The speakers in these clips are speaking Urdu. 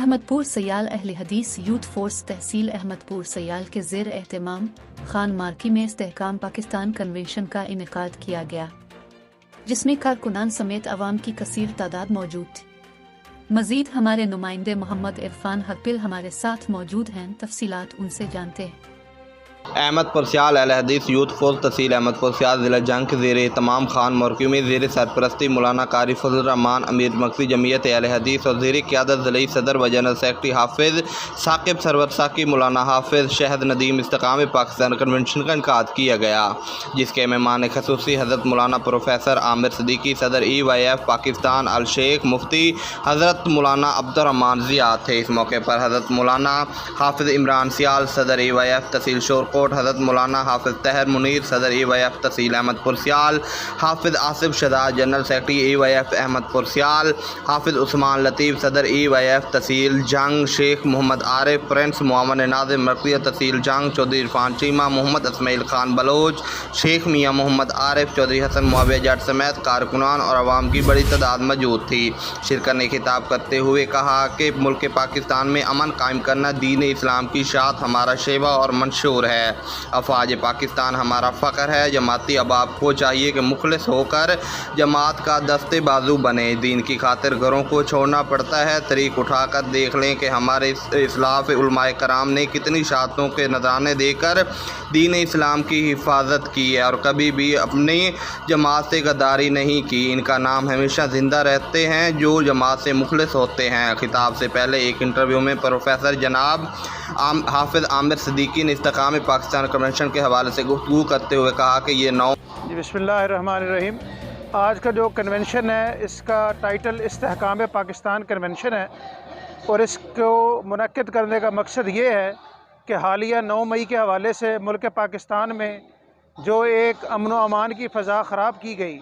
احمدپور سیال اہل حدیث یوتھ فورس تحصیل احمدپور سیال کے زیر اہتمام خان مارکی میں استحکام پاکستان کنونشن کا انعقاد کیا گیا، جس میں کارکنان سمیت عوام کی کثیر تعداد موجود تھی۔ مزید ہمارے نمائندے محمد عرفان حقپل ہمارے ساتھ موجود ہیں، تفصیلات ان سے جانتے ہیں۔ احمدپور سیال اہل حدیث یوتھ فورس تحصیل احمدپور سیال ضلع جنگ کے زیر اہتمام خان مارکی میں زیر سرپرستی مولانا قاری فضل الرحمان امیر مرکزی جمعیت اہل حدیث اور زیر قیادت ضلعی صدر و جنرل سیکرٹری حافظ ثاقب سرور ساقی مولانا حافظ شہد ندیم استحکام پاکستان کنونشن کا انعقاد کیا گیا، جس کے مہمان خصوصی حضرت مولانا پروفیسر عامر صدیقی صدر EYF پاکستان الشیخ مفتی حضرت مولانا عبدالرحمان ضیاء تھے۔ اس موقع پر حضرت مولانا حافظ عمران سیال صدر EYF تحصیل شورکوٹ، حضرت مولانا حافظ طاہر منیر صدر EYF تحصیل Ahmedpur Sial, Hafiz Asif Shahzad general secretary EYF Ahmedpur Sial, Hafiz Usman لطیف صدر EYF تحصیل جنگ، شیخ محمد عارف پرنس معاون ناظم مرکزیہ تحصیل جنگ، چودھری عرفان چیمہ، محمد اسماعیل خان بلوچ، شیخ میاں محمد عارف، چودھری حسن معاویہ جٹ سمیت کارکنان اور عوام کی بڑی تعداد موجود تھی۔ شرکت نے خطاب کرتے ہوئے کہا کہ ملک پاکستان میں امن قائم کرنا دین اسلام کی اشاعت ہمارا شیوہ اور منشور ہے۔ افواج پاکستان ہمارا فخر ہے۔ جماعتی احباب کو چاہیے کہ مخلص ہو کر جماعت کا دستے بازو بنے۔ دین کی خاطر گھروں کو چھوڑنا پڑتا ہے۔ طریق اٹھا کر دیکھ لیں کہ ہمارے اسلاف علماء کرام نے کتنی شہادتوں کے نذرانے دے کر دین اسلام کی حفاظت کی ہے اور کبھی بھی اپنی جماعت سے غداری نہیں کی۔ ان کا نام ہمیشہ زندہ رہتے ہیں جو جماعت سے مخلص ہوتے ہیں۔ خطاب سے پہلے ایک انٹرویو میں پروفیسر جناب حافظ عامر صدیقی نے استحکام پاکستان کنونشن کے حوالے سے گفتگو کرتے ہوئے کہا کہ یہ بسم اللہ الرحمن الرحیم۔ آج کا جو کنونشن ہے اس کا ٹائٹل استحکام پاکستان کنونشن ہے، اور اس کو منعقد کرنے کا مقصد یہ ہے کہ حالیہ 9 مئی کے حوالے سے ملک پاکستان میں جو ایک امن و امان کی فضا خراب کی گئی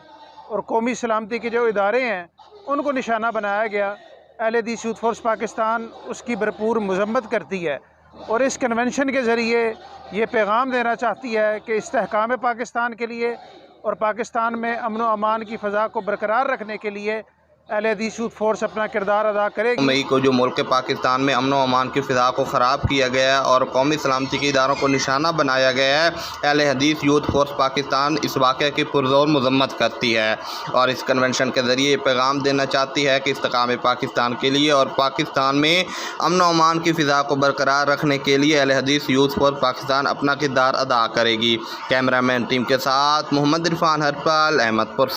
اور قومی سلامتی کے جو ادارے ہیں ان کو نشانہ بنایا گیا، اہل حدیث یوتھ فورس پاکستان اس کی بھرپور مذمت کرتی ہے، اور اس کنونشن کے ذریعے یہ پیغام دینا چاہتی ہے کہ استحکام پاکستان کے لیے اور پاکستان میں امن و امان کی فضا کو برقرار رکھنے کے لیے اہل حدیث یوتھ فورس اپنا کردار ادا کرے گی۔ مئی کو جو ملک پاکستان میں امن و امان کی فضا کو خراب کیا گیا اور قومی سلامتی کے اداروں کو نشانہ بنایا گیا ہے، اہل حدیث یوتھ فورس پاکستان اس واقعہ کی پرزور مذمت کرتی ہے اور اس کنونشن کے ذریعے یہ پیغام دینا چاہتی ہے کہ استحکام پاکستان کے لیے اور پاکستان میں امن و امان کی فضا کو برقرار رکھنے کے لیے اہل حدیث یوتھ فورس پاکستان اپنا کردار ادا کرے گی۔ کیمرہ مین ٹیم کے ساتھ محمد عرفان حقپل، احمدپور۔